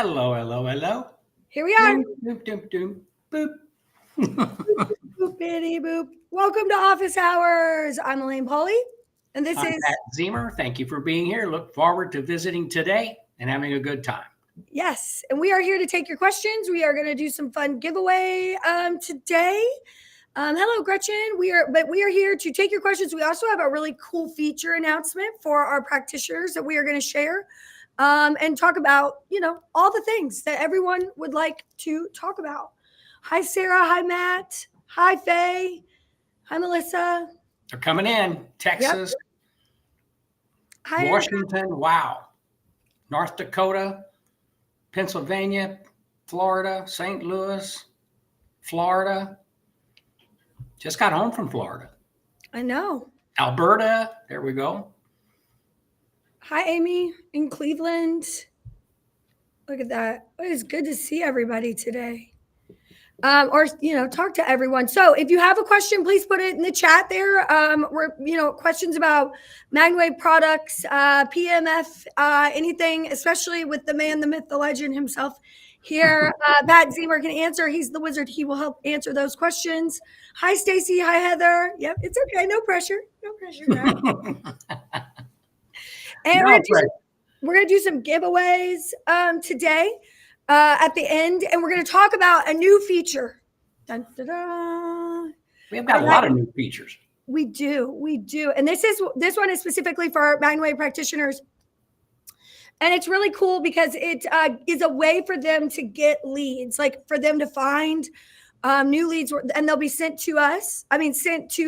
Hello, hello, hello. Here we are. Doom, doom, doom, boop. Boopity boop. Welcome to Office Hours. I'm Alane Paulley, and this I'm is Pat Ziemer. Thank you for being here. Look forward to visiting today and having a good time. yes, and we are here to take your questions. We are going to do some fun giveaway today. Hello, Gretchen. We are here to take your questions. We also have a really cool feature announcement for our practitioners that we are going to share and talk about. All the things that everyone would like to talk about. Hi, Sarah. Hi, Matt. Hi, Faye. Hi, Melissa. They're coming in. Texas, Hi, Washington, wow. North Dakota, Pennsylvania, Florida, St. Louis, Florida. Just got home from Florida. I know. Alberta, there we go. Hi, Amy in Cleveland. Look at that. It is good to see everybody today. Or talk to everyone. So if you have a question, please put it in the chat there. Questions about MagnaWave products, PMF, anything, especially with the man, the myth, the legend himself here. Pat Ziemer can answer. He's the wizard. He will help answer those questions. Hi, Stacy. Hi, Heather. Yep, it's okay. No pressure. No pressure, guys. And we're gonna do some giveaways today. At the end, and we're going to talk about a new feature. Dun, dun, dun. We've got a lot of new features. We do. And this one is specifically for our MagnaWave practitioners. And it's really cool because it is a way for them to get leads, like for them to find new leads, and they'll be sent to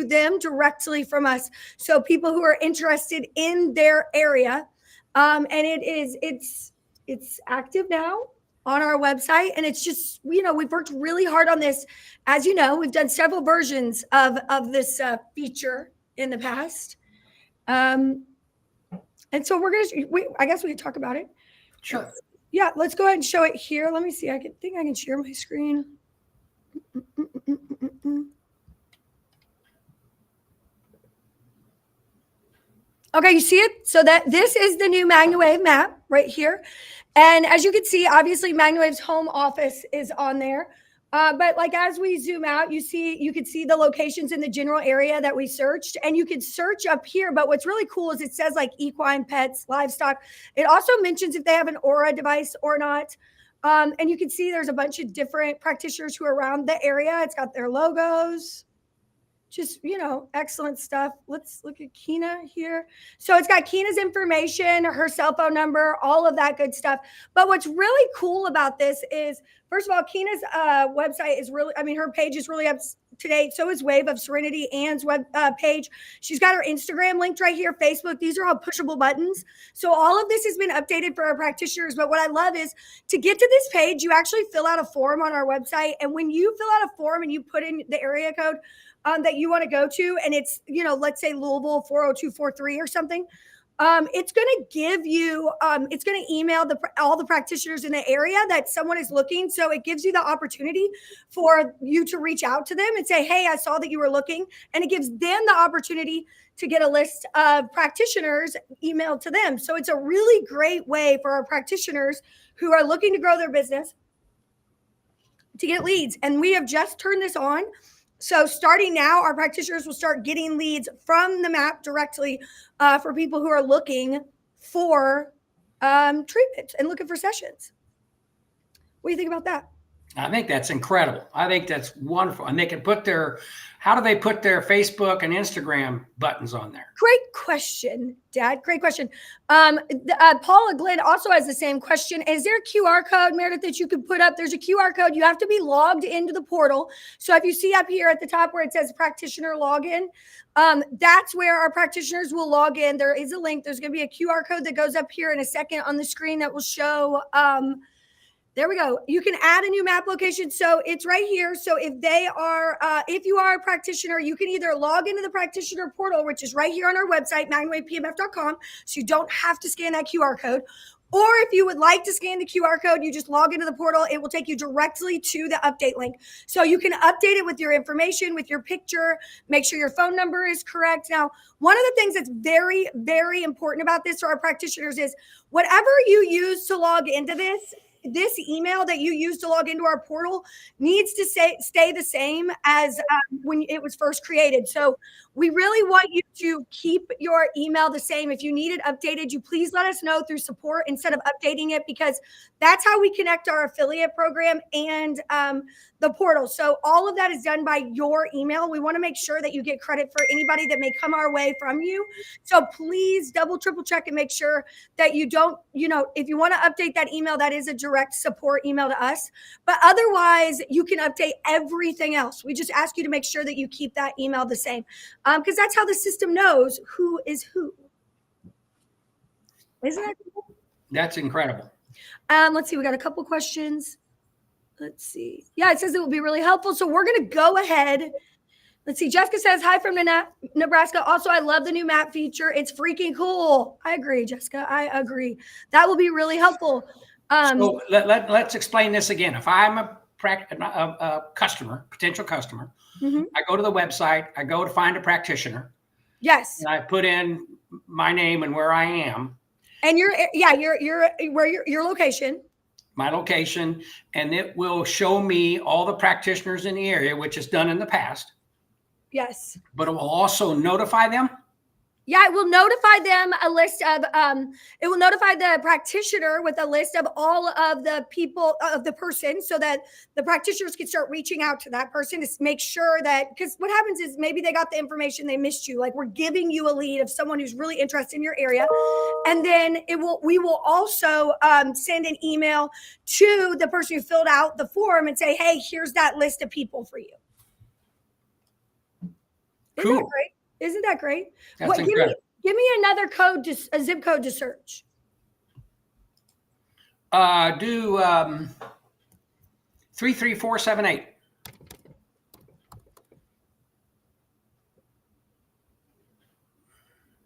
them directly from us. So people who are interested in their area, and it's active now on our website. And it's just, we've worked really hard on this. As you know, we've done several versions of this feature in the past. And so I guess we can talk about it. Sure. Yeah, let's go ahead and show it here. Let me see. I think I can share my screen. Okay, you see it? So that this is the new MagnaWave map right here. And as you can see, obviously MagnaWave's home office is on there. But like as we zoom out, you can see the locations in the general area that we searched, and you can search up here. But what's really cool is it says like equine, pets, livestock. It also mentions if they have an Aura device or not. And you can see there's a bunch of different practitioners who are around the area. It's got their logos. Just, excellent stuff. Let's look at Kina here. So it's got Kina's information, her cell phone number, all of that good stuff. But what's really cool about this is, first of all, Kina's website is her page is really up to date. So is Wave of Serenity, Anne's web page. She's got her Instagram linked right here, Facebook. These are all pushable buttons. So all of this has been updated for our practitioners. But what I love is to get to this page, you actually fill out a form on our website. And when you fill out a form and you put in the area code that you want to go to, and it's, let's say Louisville 40243 or something, it's going to give you, it's going to email all the practitioners in the area that someone is looking. So it gives you the opportunity for you to reach out to them and say, hey, I saw that you were looking. And it gives them the opportunity to get a list of practitioners emailed to them. So it's a really great way for our practitioners who are looking to grow their business to get leads. And we have just turned this on. So starting now, our practitioners will start getting leads from the map directly for people who are looking for treatment and looking for sessions. What do you think about that? I think that's incredible. I think that's wonderful. And they can how do they put their Facebook and Instagram buttons on there? Great question, Dad. Great question. Paula Glenn also has the same question. Is there a QR code, Meredith, that you can put up? There's a QR code. You have to be logged into the portal. So if you see up here at the top where it says practitioner login, that's where our practitioners will log in. There is a link. There's going to be a QR code that goes up here in a second on the screen that will show there we go. You can add a new map location. So it's right here. So if you are a practitioner, you can either log into the practitioner portal, which is right here on our website, magnawavepmf.com. So you don't have to scan that QR code. Or if you would like to scan the QR code, you just log into the portal. It will take you directly to the update link. So you can update it with your information, with your picture, make sure your phone number is correct. Now, one of the things that's very, very important about this for our practitioners is whatever you use to log into this this email that you use to log into our portal needs to stay the same as when it was first created. So we really want you to keep your email the same. If you need it updated, you please let us know through support instead of updating it, because that's how we connect our affiliate program and the portal. So all of that is done by your email. We want to make sure that you get credit for anybody that may come our way from you. So please double, triple check and make sure that you don't, if you want to update that email, that is a direct support email to us. But otherwise, you can update everything else. We just ask you to make sure that you keep that email the same, because that's how the system knows who is who. Isn't that cool? That's incredible. Let's see. We got a couple questions. Let's see. Yeah, it says it will be really helpful. So we're going to go ahead. Let's see. Jessica says, hi from Nebraska. Also, I love the new map feature. It's freaking cool. I agree, Jessica. I agree. That will be really helpful. So let's explain this again. If I'm a customer, potential customer, I go to the website, I go to find a practitioner. Yes. And I put in my name and where I am. And your location. My location, and it will show me all the practitioners in the area, which is done in the past. Yes. But it will also notify them. Yeah, it will notify them a list of, it will notify the practitioner with a list of all of the people of the person, so that the practitioners can start reaching out to that person to make sure that, because what happens is maybe they got the information, they missed you. Like, we're giving you a lead of someone who's really interested in your area. And then we will also send an email to the person who filled out the form and say, hey, here's that list of people for you. Cool. Isn't that great? Isn't that great? That's incredible. Give me another code, a zip code to search. Do 33478.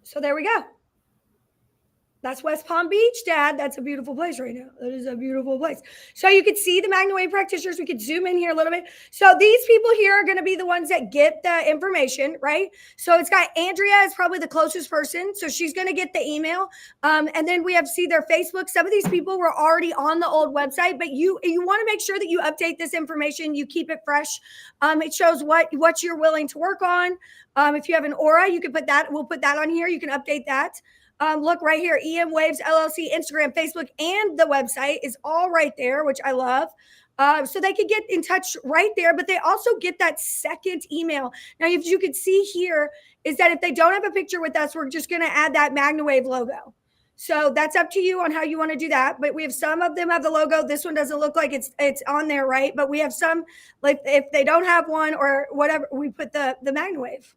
So there we go. That's West Palm Beach, Dad. That's a beautiful place right now. That is a beautiful place. So you could see the MagnaWave practitioners. We could zoom in here a little bit. So these people here are going to be the ones that get the information, right? So it's got Andrea is probably the closest person. So she's going to get the email. And then we have see their Facebook. Some of these people were already on the old website, but you want to make sure that you update this information. You keep it fresh. It shows what you're willing to work on. If you have an aura, you can put that. We'll put that on here. You can update that. Look right here, EM Waves LLC, Instagram, Facebook, and the website is all right there, which I love. So they could get in touch right there, but they also get that second email. Now, if you could see here, is that if they don't have a picture with us, we're just going to add that MagnaWave logo. So that's up to you on how you want to do that. But we have some of them have the logo. This one doesn't look like it's on there, right? But we have some, like if they don't have one or whatever, we put the MagnaWave.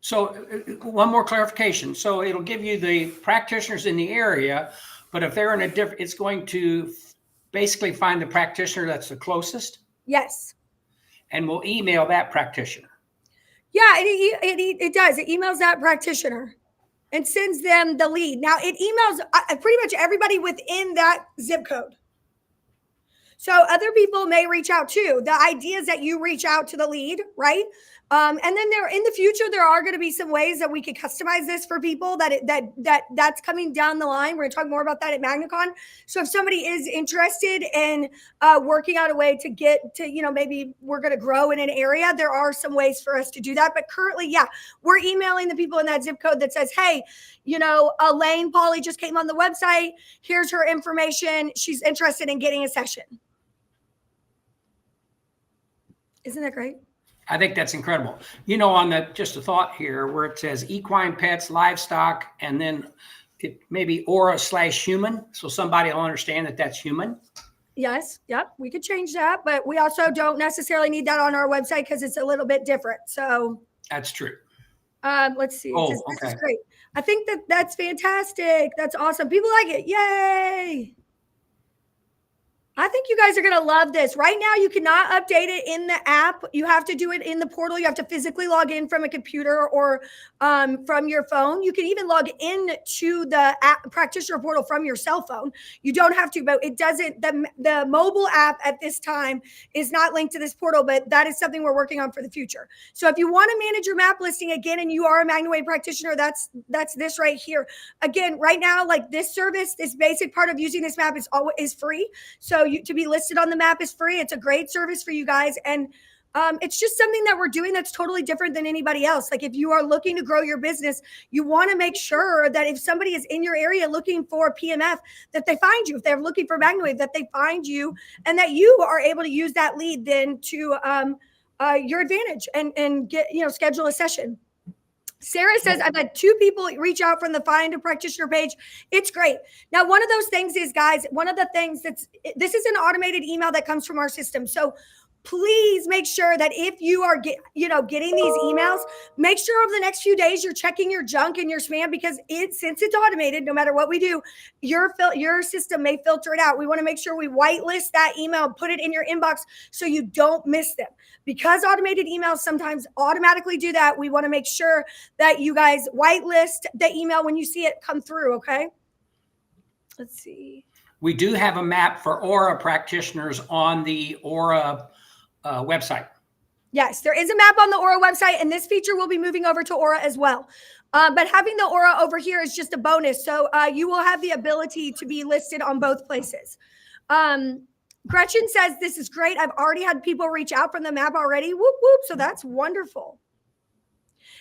So one more clarification. So it'll give you the practitioners in the area, but if they're in a different, it's going to basically find the practitioner that's the closest. Yes. And we'll email that practitioner. Yeah, it does. It emails that practitioner and sends them the lead. Now it emails pretty much everybody within that zip code. So other people may reach out too. The idea is that you reach out to the lead, right? And then in the future, there are going to be some ways that we could customize this for people that's coming down the line. We're going to talk more about that at MagnaCon. So if somebody is interested in working out a way to get to, maybe we're going to grow in an area, there are some ways for us to do that. But currently, yeah, we're emailing the people in that zip code that says, hey, Alane Paulley just came on the website. Here's her information. She's interested in getting a session. Isn't that great? I think that's incredible. On just a thought here where it says equine, pets, livestock, and then it maybe aura/human. So somebody will understand that that's human. Yes. Yep. We could change that, but we also don't necessarily need that on our website because it's a little bit different. So that's true. Let's see. Oh, this okay. is great. I think that's fantastic. That's awesome. People like it. Yay. I think you guys are going to love this. Right now, you cannot update it in the app. You have to do it in the portal. You have to physically log in from a computer or from your phone. You can even log in to the app practitioner portal from your cell phone. You don't have to, but it doesn't. The mobile app at this time is not linked to this portal, but that is something we're working on for the future. So if you want to manage your map listing again, and you are a MagnaWave practitioner, that's this right here. Again, right now, like this service, this basic part of using this map is free. So to be listed on the map is free. It's a great service for you guys. And it's just something that we're doing that's totally different than anybody else. Like if you are looking to grow your business, you want to make sure that if somebody is in your area looking for PMF, that they find you. If they're looking for MagnaWave, that they find you, and that you are able to use that lead then to your advantage and get, schedule a session. Sarah says, I've had 2 people reach out from the Find a Practitioner page. It's great. Now, one of those things is, guys, one of the things this is an automated email that comes from our system. So please make sure that if you are getting these emails, make sure over the next few days you're checking your junk and your spam, because since it's automated, no matter what we do, your system may filter it out. We want to make sure we whitelist that email and put it in your inbox so you don't miss them. Because automated emails sometimes automatically do that, we want to make sure that you guys whitelist the email when you see it come through, okay? Let's see. We do have a map for Aura practitioners on the Aura website. Yes, there is a map on the Aura website, and this feature will be moving over to Aura as well. But having the Aura over here is just a bonus. So you will have the ability to be listed on both places. Gretchen says, this is great. I've already had people reach out from the map already. Whoop, whoop. So that's wonderful.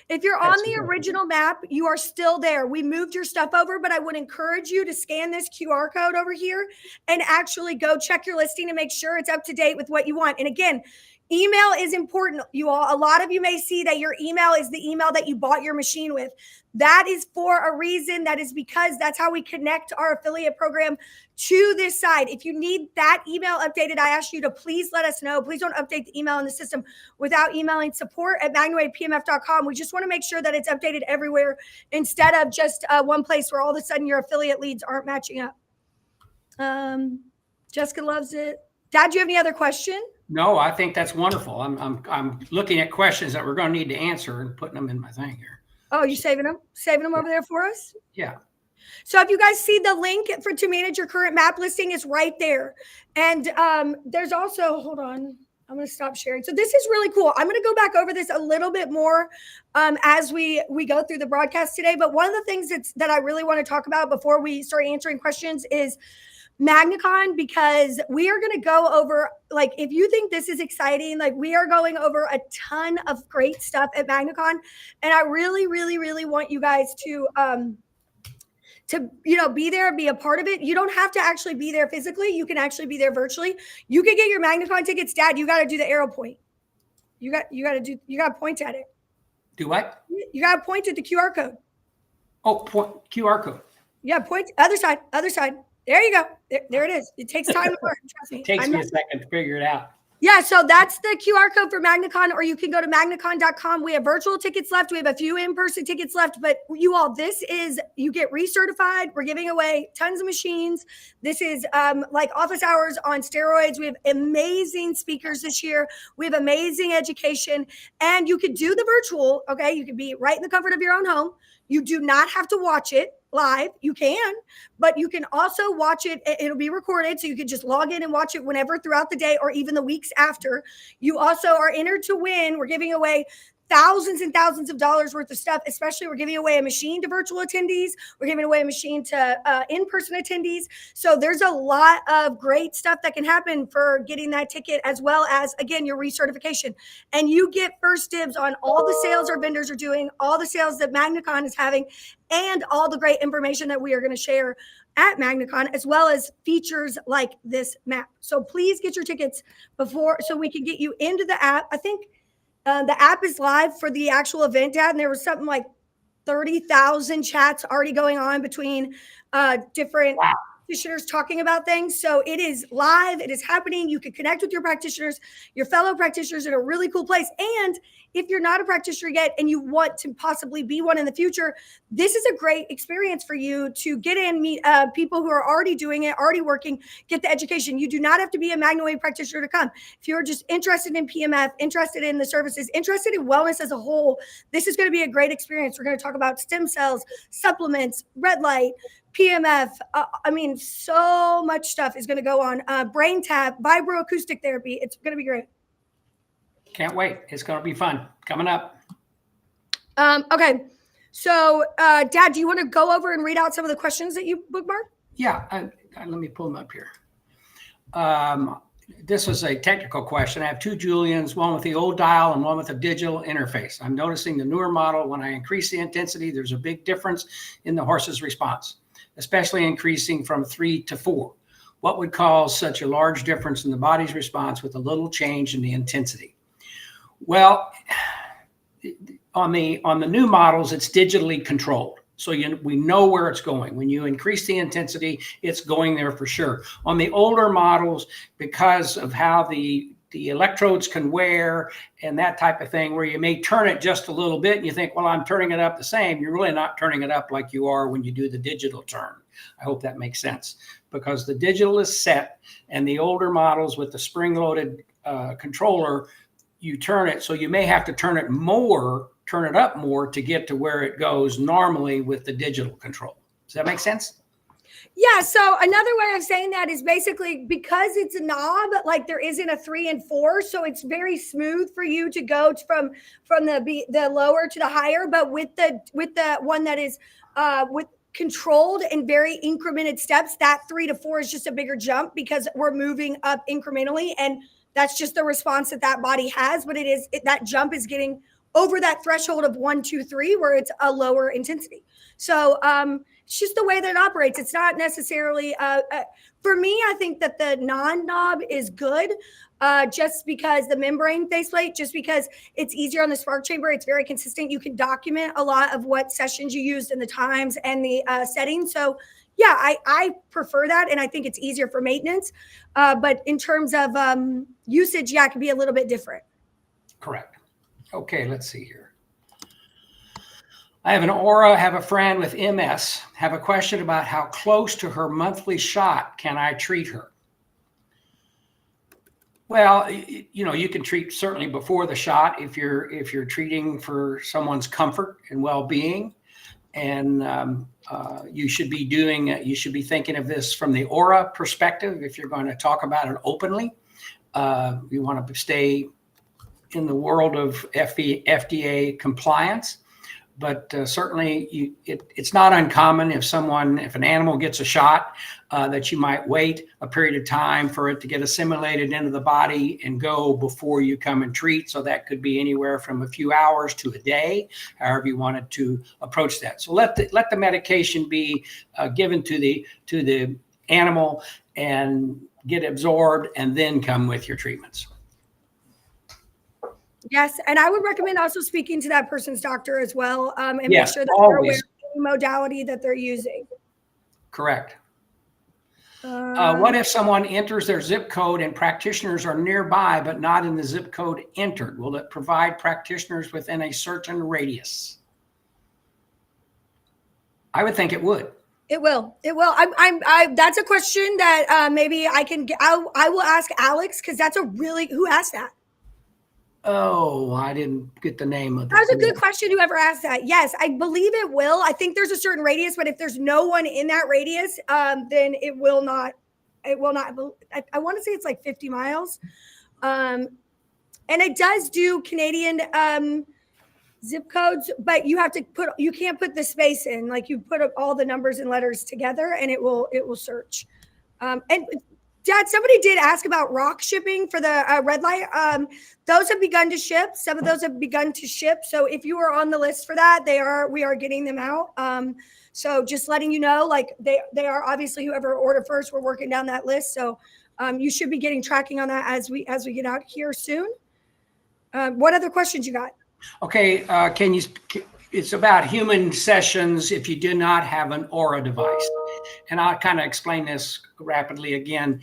If you're on the original map, you are still there. We moved your stuff over, but I would encourage you to scan this QR code over here and actually go check your listing and make sure it's up to date with what you want. And again, email is important, you all. A lot of you may see that your email is the email that you bought your machine with. That is for a reason. That is because that's how we connect our affiliate program to this side. If you need that email updated, I ask you to please let us know. Please don't update the email in the system without emailing support@MagnaWavePMF.com. We just want to make sure that it's updated everywhere instead of just one place where all of a sudden your affiliate leads aren't matching up. Jessica loves it. Dad, do you have any other question? No, I think that's wonderful. I'm looking at questions that we're going to need to answer and putting them in my thing here. Oh, you saving them? Saving them over there for us? Yeah. So if you guys see the link to manage your current map listing is right there. And there's also, hold on, I'm going to stop sharing. So this is really cool. I'm going to go back over this a little bit more as we go through the broadcast today. But one of the things that I really want to talk about before we start answering questions is MagnaCon, because we are going to go over, like, if you think this is exciting, like, we are going over a ton of great stuff at MagnaCon. And I really, really, really want you guys to be there and be a part of it. You don't have to actually be there physically. You can actually be there virtually. You can get your MagnaCon tickets. Dad, you got to do the arrow point. You got to point at it. Do what? You got to point at the QR code. Oh, QR code. Yeah, point other side. There you go. There it is. It takes time to learn. Trust me. It takes me a second to figure it out. Yeah, so that's the QR code for MagnaCon, or you can go to magnacon.com. We have virtual tickets left. We have a few in-person tickets left, but you all, you get recertified. We're giving away tons of machines. This is like office hours on steroids. We have amazing speakers this year. We have amazing education, and you could do the virtual, okay? You could be right in the comfort of your own home. You do not have to watch it live. You can, but you can also watch it. It'll be recorded, so you can just log in and watch it whenever throughout the day or even the weeks after. You also are entered to win. We're giving away thousands and thousands of dollars worth of stuff. Especially, we're giving away a machine to virtual attendees. We're giving away a machine to in-person attendees. So there's a lot of great stuff that can happen for getting that ticket, as well as, again, your recertification. And you get first dibs on all the sales our vendors are doing, all the sales that MagnaCon is having, and all the great information that we are going to share at MagnaCon, as well as features like this map. So please get your tickets so we can get you into the app. I think the app is live for the actual event, Dad, and there was something like 30,000 chats already going on between different practitioners talking about things. So it is live. It is happening. You can connect with your practitioners, your fellow practitioners, in a really cool place. And if you're not a practitioner yet and you want to possibly be one in the future, this is a great experience for you to get in, meet people who are already doing it, already working, get the education. You do not have to be a MagnaWave practitioner to come. If you're just interested in PMF, interested in the services, interested in wellness as a whole, this is going to be a great experience. We're going to talk about stem cells, supplements, red light, PMF. So much stuff is going to go on. Brain tap, vibroacoustic therapy. It's going to be great. Can't wait. It's going to be fun. Coming up. Okay. So, Dad, do you want to go over and read out some of the questions that you bookmarked? Yeah. Let me pull them up here. This was a technical question. I have two Julians, one with the old dial and one with a digital interface. I'm noticing the newer model, when I increase the intensity, there's a big difference in the horse's response, especially increasing from 3 to 4. What would cause such a large difference in the body's response with a little change in the intensity? Well, on the new models, it's digitally controlled. So we know where it's going. When you increase the intensity, it's going there for sure. On the older models, because of how the electrodes can wear and that type of thing, where you may turn it just a little bit and you think, well, I'm turning it up the same. You're really not turning it up like you are when you do the digital turn. I hope that makes sense, because the digital is set, and the older models with the spring-loaded controller, you turn it. So you may have to turn it up more to get to where it goes normally with the digital control. Does that make sense? Yeah. So another way of saying that is basically because it's a knob, like there isn't a 3 and 4, so it's very smooth for you to go from the lower to the higher. But with the one that is with controlled and very incremented steps, that 3 to 4 is just a bigger jump because we're moving up incrementally, and that's just the response that body has. But that jump is getting over that threshold of 1, 2, 3, where it's a lower intensity. So it's just the way that it operates. It's not necessarily, for me, I think that the non-knob is good, just because the membrane faceplate, just because it's easier on the spark chamber. It's very consistent. You can document a lot of what sessions you used and the times and the settings. So yeah, I prefer that, and I think it's easier for maintenance. But in terms of usage, yeah, it can be a little bit different. Correct. Okay, let's see here. I have an aura, have a friend with MS, have a question about how close to her monthly shot can I treat her? Well, you can treat certainly before the shot if you're treating for someone's comfort and well-being, and you should be thinking of this from the aura perspective. If you're going to talk about it openly, you want to stay in the world of FDA compliance, but certainly it's not uncommon if an animal gets a shot that you might wait a period of time for it to get assimilated into the body and go before you come and treat. So that could be anywhere from a few hours to a day, however you wanted to approach that. So let the medication be given to the animal and get absorbed, and then come with your treatments. Yes, and I would recommend also speaking to that person's doctor as well, and yes, make sure that always. they're aware of the modality that they're using. Correct. What if someone enters their zip code and practitioners are nearby but not in the zip code entered? Will it provide practitioners within a certain radius? I would think it would. It will. It will. That's a question that maybe I will ask Alex, because that's who asked that? Oh, I didn't get the name of that. That was a good question, whoever asked that. Yes, I believe it will. I think there's a certain radius, but if there's no one in that radius, then it will not. It will not. I want to say it's like 50 miles. And it does do Canadian zip codes, but you can't put the space in. Like, you put all the numbers and letters together, and it will search. And Dad, somebody did ask about rock shipping for the red light. Those have begun to ship. Some of those have begun to ship. So if you are on the list for that, we are getting them out. So just letting you know, like they are obviously whoever ordered first, we're working down that list. So you should be getting tracking on that as we get out here soon. What other questions you got? Okay, it's about human sessions if you do not have an aura device. And I'll kind of explain this rapidly again.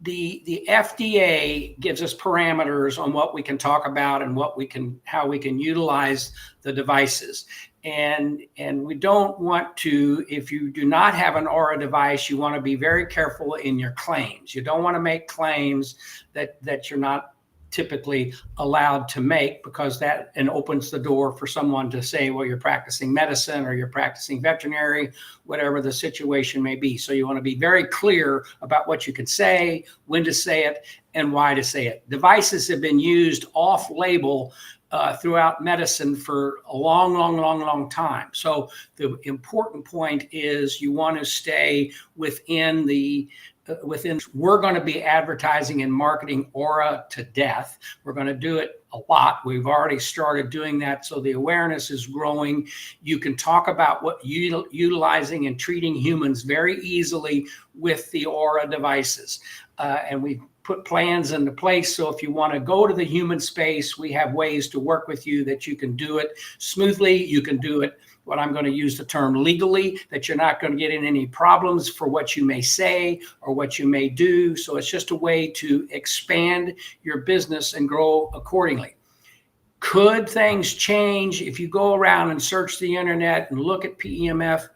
The FDA gives us parameters on what we can talk about and how we can utilize the devices. And we don't want to, if you do not have an aura device, you want to be very careful in your claims. You don't want to make claims that you're not typically allowed to make, because that opens the door for someone to say, well, you're practicing medicine or you're practicing veterinary, whatever the situation may be. So you want to be very clear about what you can say, when to say it, and why to say it. Devices have been used off-label throughout medicine for a long time. So the important point is you want to stay within the we're going to be advertising and marketing Aura to death. We're going to do it a lot. We've already started doing that. So the awareness is growing. You can talk about what utilizing and treating humans very easily with the Aura devices. And we put plans into place. So if you want to go to the human space, we have ways to work with you that you can do it smoothly. You can do it, what I'm going to use the term legally, that you're not going to get in any problems for what you may say or what you may do. So it's just a way to expand your business and grow accordingly. Could things change if you go around and search the internet and look at PEMF?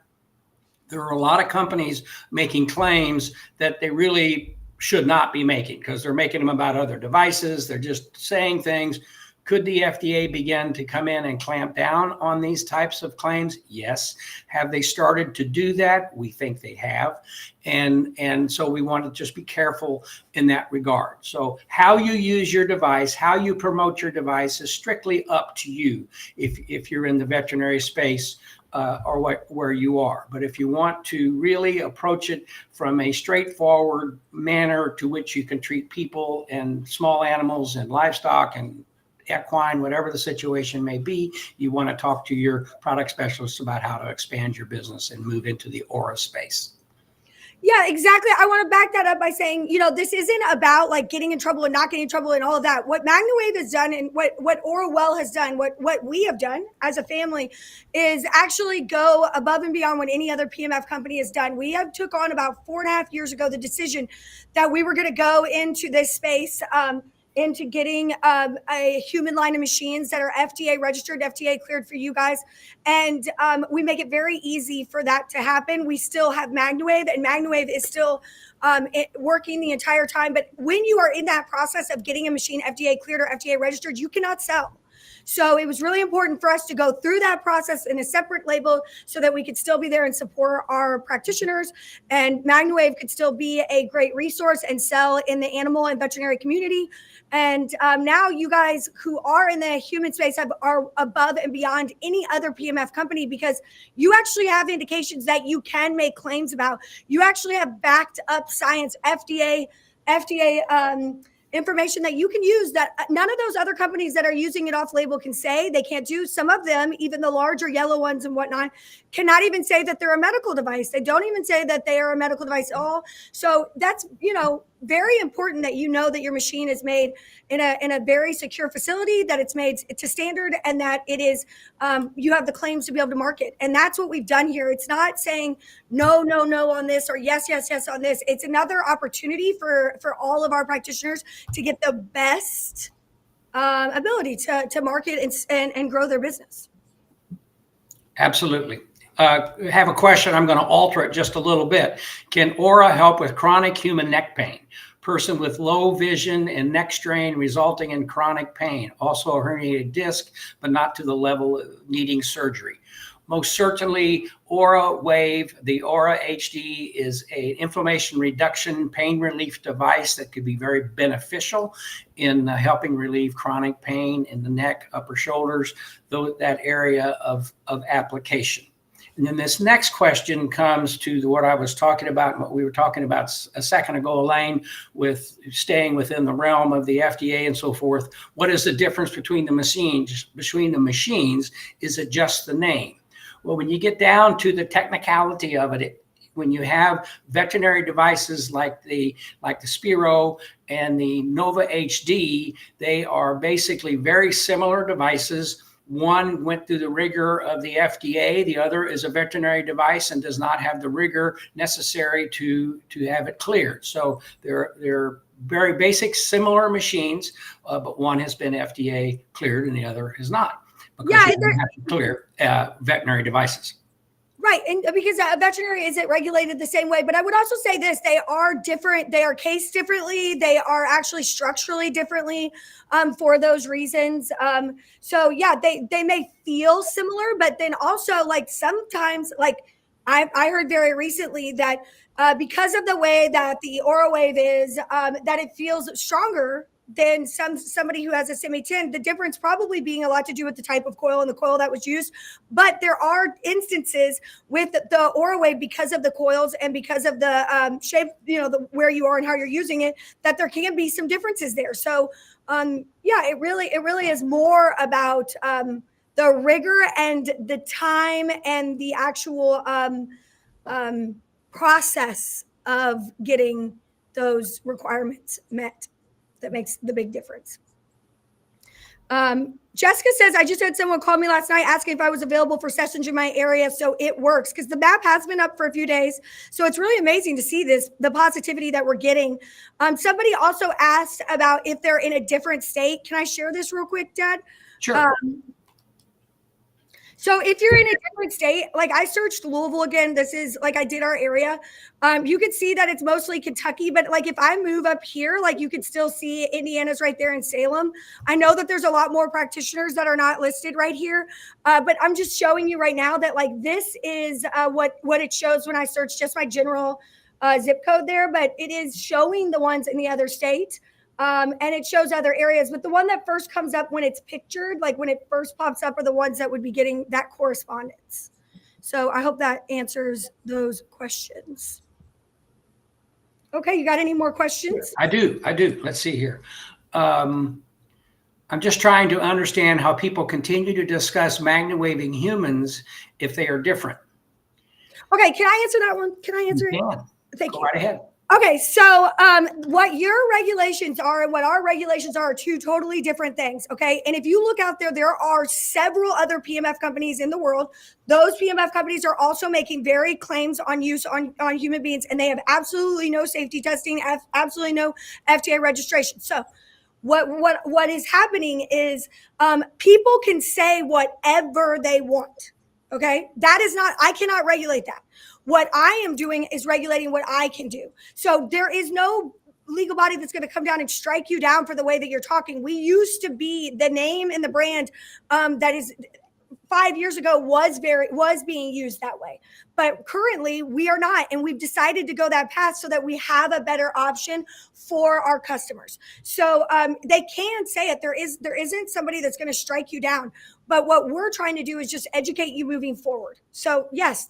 There are a lot of companies making claims that they really should not be making, because they're making them about other devices. They're just saying things. Could the FDA begin to come in and clamp down on these types of claims? Yes. Have they started to do that? We think they have. And so we want to just be careful in that regard. So how you use your device, how you promote your device is strictly up to you if you're in the veterinary space or where you are. But if you want to really approach it from a straightforward manner to which you can treat people and small animals and livestock and equine, whatever the situation may be, you want to talk to your product specialist about how to expand your business and move into the Aura space. Yeah, exactly. I want to back that up by saying, this isn't about like getting in trouble and not getting in trouble and all of that. What MagnaWave has done and what Aura Well has done, what we have done as a family is actually go above and beyond what any other PMF company has done. We have took on about 4.5 years ago the decision that we were going to go into this space, into getting a human line of machines that are FDA registered, FDA cleared for you guys. And we make it very easy for that to happen. We still have MagnaWave, and MagnaWave is still working the entire time. But when you are in that process of getting a machine FDA cleared or FDA registered, you cannot sell. So it was really important for us to go through that process in a separate label so that we could still be there and support our practitioners, and MagnaWave could still be a great resource and sell in the animal and veterinary community. And now you guys who are in the human space are above and beyond any other PMF company, because you actually have indications that you can make claims about. You actually have backed up science, FDA information that you can use that none of those other companies that are using it off label can say. They can't do. Some of them, even the larger yellow ones and whatnot, cannot even say that they're a medical device. They don't even say that they are a medical device at all. So that's, very important that that your machine is made in a very secure facility, that it's made to standard, and that it is, you have the claims to be able to market. And that's what we've done here. It's not saying no on this or yes on this. It's another opportunity for all of our practitioners to get the best ability to market and grow their business. Absolutely. Have a question. I'm going to alter it just a little bit. Can Aura help with chronic human neck pain? Person with low vision and neck strain resulting in chronic pain. Also a herniated disc, but not to the level of needing surgery. Most certainly, Aura Wave, the Aura HD, is an inflammation reduction pain relief device that could be very beneficial in helping relieve chronic pain in the neck, upper shoulders, that area of application. And then this next question comes to what I was talking about, what we were talking about a second ago, Alane, with staying within the realm of the FDA and so forth. What is the difference between the machines? Is it just the name? Well, when you get down to the technicality of it, when you have veterinary devices like the Spiro and the Nova HD, they are basically very similar devices. One went through the rigor of the FDA. The other is a veterinary device and does not have the rigor necessary to have it cleared. So they're very basic, similar machines, but one has been FDA cleared and the other has not, because you don't have to clear veterinary devices. Right. And because veterinary isn't regulated the same way. But I would also say this, they are different. They are cased differently. They are actually structurally differently for those reasons. So yeah, they may feel similar, but then also like sometimes, like I heard very recently that because of the way that the Aura Wave is, that it feels stronger than somebody who has a semi-tin. The difference probably being a lot to do with the type of coil and the coil that was used. But there are instances with the AuraWave, because of the coils and because of the shape, where you are and how you're using it, that there can be some differences there. So yeah, it really is more about the rigor and the time and the actual process of getting those requirements met that makes the big difference. Jessica says, I just had someone call me last night asking if I was available for sessions in my area. So it works, because the map has been up for a few days. So it's really amazing to see the positivity that we're getting. Somebody also asked about if they're in a different state. Can I share this real quick, Dad? Sure. So if you're in a different state, like I searched Louisville again, this is like I did our area. You could see that it's mostly Kentucky, but like if I move up here, like you could still see Indiana's right there in Salem. I know that there's a lot more practitioners that are not listed right here, but I'm just showing you right now that like this is what it shows when I search just my general zip code there, but it is showing the ones in the other states. And it shows other areas, but the one that first comes up when it's pictured, like when it first pops up, are the ones that would be getting that correspondence. So I hope that answers those questions. Okay, you got any more questions? I do. Let's see here. I'm just trying to understand how people continue to discuss MagnaWaving humans if they are different. Okay, can I answer that one? Can I answer it? Thank you. Go right ahead. Okay, so what your regulations are and what our regulations are two totally different things, okay? And if you look out there, there are several other PMF companies in the world. Those PMF companies are also making varied claims on use on human beings, and they have absolutely no safety testing, absolutely no FDA registration. So what is happening is people can say whatever they want, okay? That is not, I cannot regulate that. What I am doing is regulating what I can do. So there is no legal body that's going to come down and strike you down for the way that you're talking. We used to be the name and the brand that is 5 years ago was being used that way. But currently we are not, and we've decided to go that path so that we have a better option for our customers. So they can say it. There isn't somebody that's going to strike you down. But what we're trying to do is just educate you moving forward. So yes,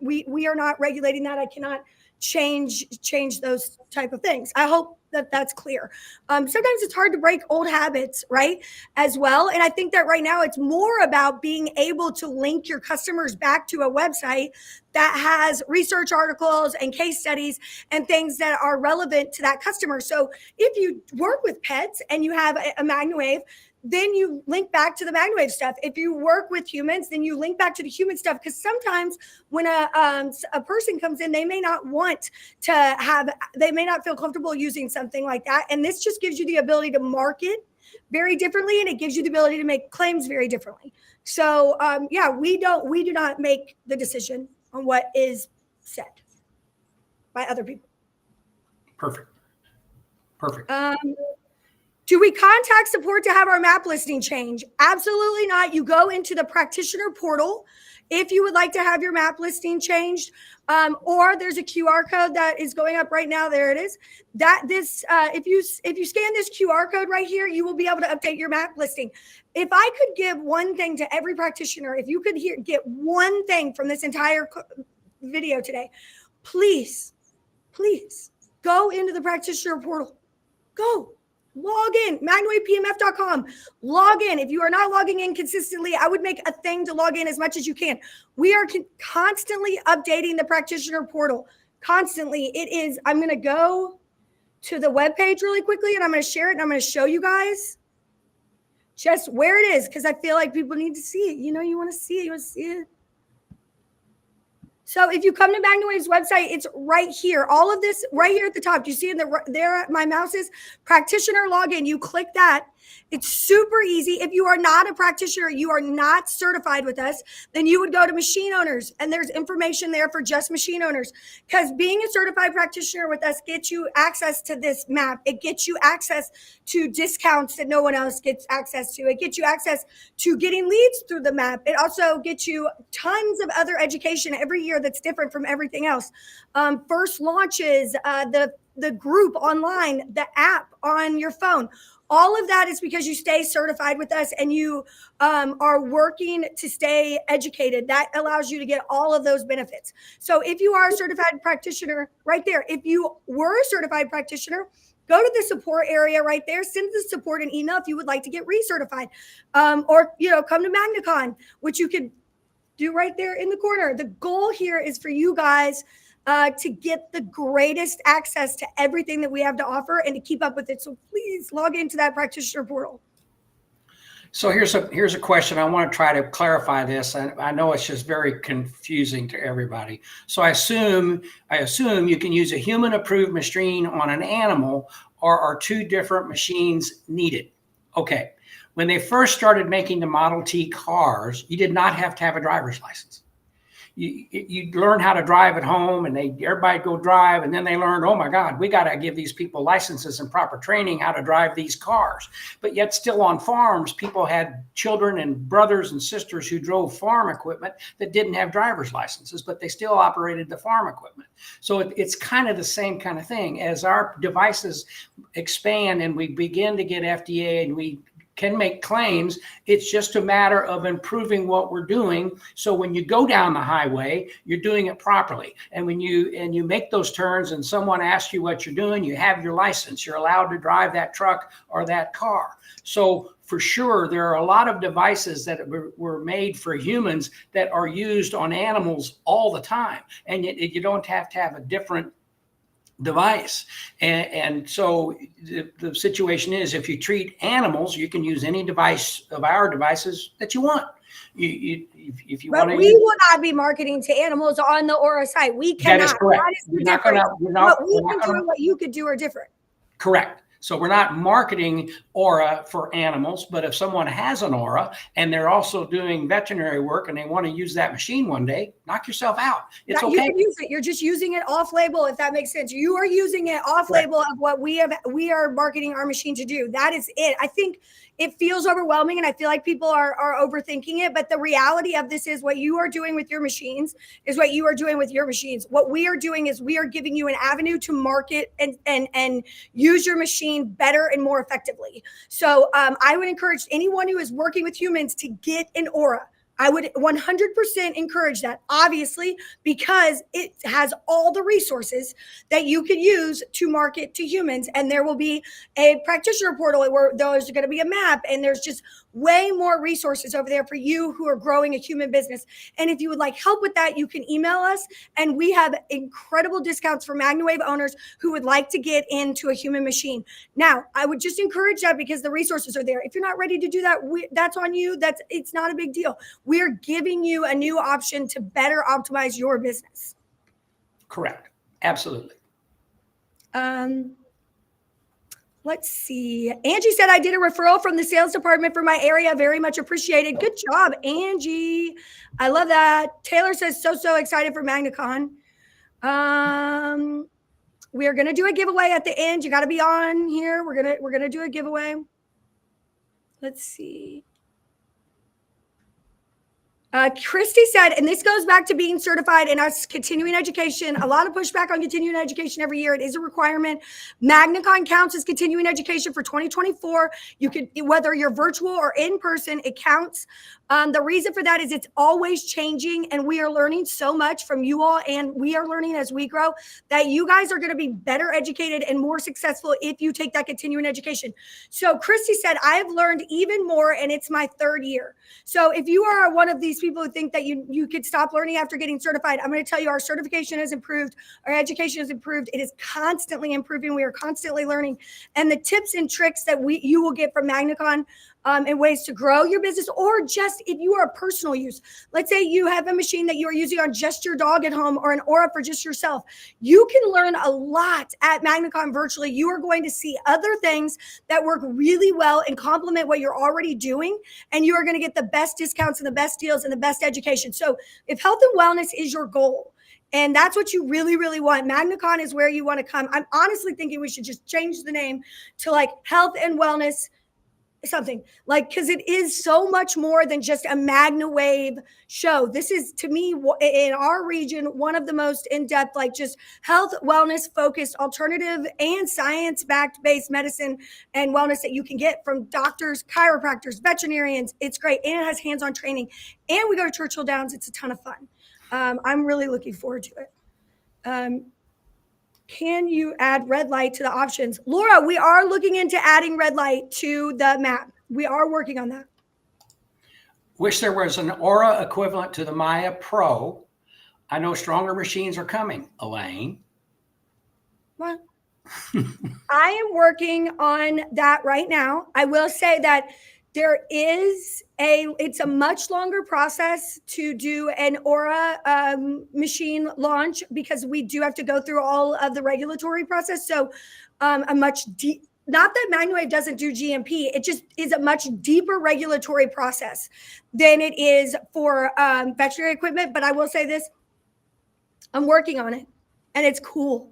we are not regulating that. I cannot change those type of things. I hope that that's clear. Sometimes it's hard to break old habits, right? As well. And I think that right now it's more about being able to link your customers back to a website that has research articles and case studies and things that are relevant to that customer. So if you work with pets and you have a MagnaWave, then you link back to the MagnaWave stuff. If you work with humans, then you link back to the human stuff. Because sometimes when a person comes in, they may not feel comfortable using something like that. And this just gives you the ability to market very differently, and it gives you the ability to make claims very differently. So yeah, we do not make the decision on what is said by other people. Perfect. Do we contact support to have our map listing change? Absolutely not. You go into the practitioner portal if you would like to have your map listing changed, or there's a QR code that is going up right now. There it is. If you scan this QR code right here, you will be able to update your map listing. If I could give one thing to every practitioner, if you could get one thing from this entire video today, please go into the practitioner portal. Go. Log in, MagnaWavePMF.com. Log in. If you are not logging in consistently, I would make a thing to log in as much as you can. We are constantly updating the practitioner portal. Constantly. It is, I'm going to go to the webpage really quickly, and I'm going to share it, and I'm going to show you guys just where it is, because I feel like people need to see it. You want to see it. You want to see it. So if you come to MagnaWave's website, it's right here. All of this right here at the top. Do you see it there? My mouse is practitioner login. You click that. It's super easy. If you are not a practitioner, you are not certified with us, then you would go to machine owners, and there's information there for just machine owners. Because being a certified practitioner with us gets you access to this map. It gets you access to discounts that no one else gets access to. It gets you access to getting leads through the map. It also gets you tons of other education every year that's different from everything else. First launches, the the group online, the app on your phone. All of that is because you stay certified with us and you are working to stay educated. That allows you to get all of those benefits. So if you are a certified practitioner, right there, if you were a certified practitioner, go to the support area right there. Send the support an email if you would like to get recertified, or come to MagnaCon, which you could do right there in the corner. The goal here is for you guys to get the greatest access to everything that we have to offer and to keep up with it. So please log into that practitioner portal. So here's a question. I want to try to clarify this. I know it's just very confusing to everybody. So I assume you can use a human approved machine on an animal, or are two different machines needed? Okay. When they first started making the Model T cars, you did not have to have a driver's license. You learn how to drive at home, and everybody go drive, and then they learned, oh my God, we got to give these people licenses and proper training how to drive these cars. But yet still on farms, people had children and brothers and sisters who drove farm equipment that didn't have driver's licenses, but they still operated the farm equipment. So it's kind of the same kind of thing. As our devices expand and we begin to get FDA and we can make claims, it's just a matter of improving what we're doing. So when you go down the highway, you're doing it properly. And when you make those turns and someone asks you what you're doing, you have your license. You're allowed to drive that truck or that car. So for sure, there are a lot of devices that were made for humans that are used on animals all the time. And you don't have to have a different device. And so the situation is, if you treat animals, you can use any device of our devices that you want. If you want to. We will not be marketing to animals on the Aura site. We cannot. That is correct. That is the difference. What we can do and what you could do are different. Correct. So we're not marketing Aura for animals, but if someone has an Aura and they're also doing veterinary work and they want to use that machine one day, knock yourself out. It's okay. You can use it. You're just using it off label, if that makes sense. You are using it off label of what we are marketing our machine to do. That is it. I think it feels overwhelming, and I feel like people are overthinking it. But the reality of this is, what you are doing with your machines is what you are doing with your machines. What we are doing is we are giving you an avenue to market and use your machine better and more effectively. So I would encourage anyone who is working with humans to get an Aura. I would 100% encourage that, obviously, because it has all the resources that you could use to market to humans. And there will be a practitioner portal where there's going to be a map, and there's just way more resources over there for you who are growing a human business. And if you would like help with that, you can email us, and we have incredible discounts for MagnaWave owners who would like to get into a human machine. Now, I would just encourage that because the resources are there. If you're not ready to do that, that's on you. It's not a big deal. We're giving you a new option to better optimize your business. Correct. Absolutely. Let's see. Angie said, I did a referral from the sales department for my area. Very much appreciated. Good job, Angie. I love that. Taylor says, so excited for MagnaCon. We are going to do a giveaway at the end. You got to be on here. We're going to do a giveaway. Let's see. Christy said, and this goes back to being certified and us continuing education. A lot of pushback on continuing education every year. It is a requirement. MagnaCon counts as continuing education for 2024. You could, whether you're virtual or in person, it counts. The reason for that is it's always changing, and we are learning so much from you all, and we are learning as we grow that you guys are going to be better educated and more successful if you take that continuing education. So Christy said, I have learned even more, and it's my third year. So if you are one of these people who think that you could stop learning after getting certified, I'm going to tell you our certification has improved. Our education has improved. It is constantly improving. We are constantly learning. And the tips and tricks that you will get from MagnaCon and ways to grow your business, or just if you are a personal use. Let's say you have a machine that you are using on just your dog at home, or an Aura for just yourself. You can learn a lot at MagnaCon virtually. You are going to see other things that work really well and complement what you're already doing, and you are going to get the best discounts and the best deals and the best education. So if health and wellness is your goal, and that's what you really, really want, MagnaCon is where you want to come. I'm honestly thinking we should just change the name to like Health and Wellness something like, because it is so much more than just a MagnaWave show. This is, to me, in our region, one of the most in-depth, like just health, wellness focused, alternative and science-backed based medicine and wellness that you can get from doctors, chiropractors, veterinarians. It's great. And it has hands-on training. And we go to Churchill Downs. It's a ton of fun. I'm really looking forward to it. Can you add red light to the options? Laura, we are looking into adding red light to the map. We are working on that. Wish there was an Aura equivalent to the Maya Pro. I know stronger machines are coming, Alane. What? I am working on that right now. I will say that it's a much longer process to do an Aura machine launch because we do have to go through all of the regulatory process. So not that MagnaWave doesn't do GMP, it just is a much deeper regulatory process than it is for veterinary equipment. But I will say this, I'm working on it and it's cool.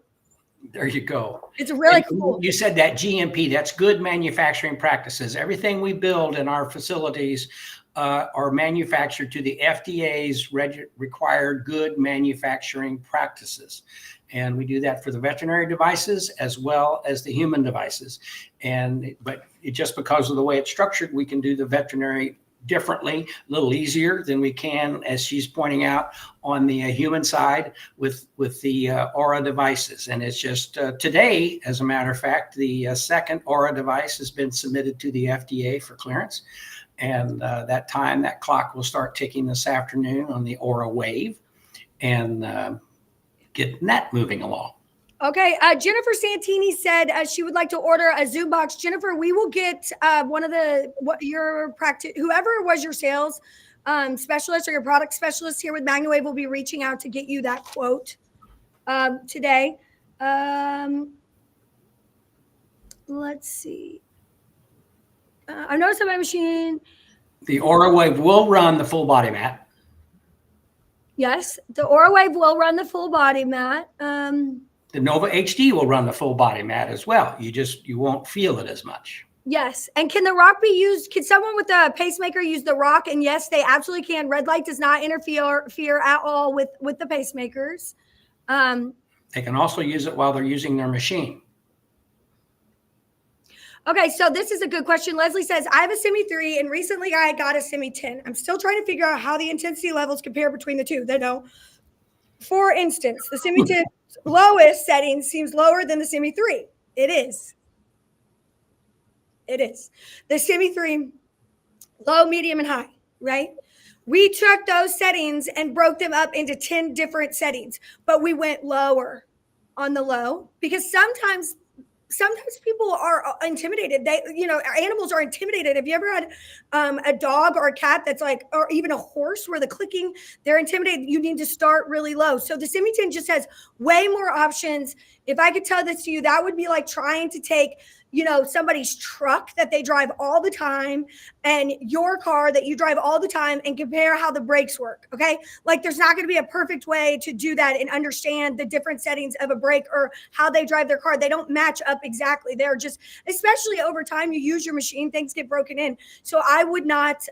There you go. It's really cool. You said that GMP, that's good manufacturing practices. Everything we build in our facilities are manufactured to the FDA's required good manufacturing practices. And we do that for the veterinary devices as well as the human devices. But just because of the way it's structured, we can do the veterinary differently, a little easier than we can, as she's pointing out, on the human side with the Aura devices. And it's just today, as a matter of fact, the second Aura device has been submitted to the FDA for clearance. And that clock will start ticking this afternoon on the Aura Wave and getting that moving along. Okay, Jennifer Santini said she would like to order a Zoom box. Jennifer, we will get one of whoever was your sales specialist or your product specialist here with MagnaWave will be reaching out to get you that quote today. Let's see. I noticed on my machine. The Aura Wave will run the full body mat. Yes, the Aura Wave will run the full body mat. The Nova HD will run the full body mat as well. You won't feel it as much. Yes. And can the rock be used? Can someone with a pacemaker use the rock? And yes, they absolutely can. Red light does not interfere at all with the pacemakers. They can also use it while they're using their machine. Okay, so this is a good question. Leslie says, I have a Semi 3 and recently I got a Semi 10. I'm still trying to figure out how the intensity levels compare between the two. They know. For instance, the Semi 10 lowest setting seems lower than the Semi 3. It is. The Semi 3, low, medium, and high, right? We took those settings and broke them up into 10 different settings, but we went lower on the low because sometimes people are intimidated. Animals are intimidated. Have you ever had a dog or a cat that's like, or even a horse where the clicking, they're intimidated? You need to start really low. So the Semi 10 just has way more options. If I could tell this to you, that would be like trying to take, somebody's truck that they drive all the time and your car that you drive all the time and compare how the brakes work. Okay. Like there's not going to be a perfect way to do that and understand the different settings of a brake or how they drive their car. They don't match up exactly. They're just, especially over time, you use your machine, things get broken in. So I would not,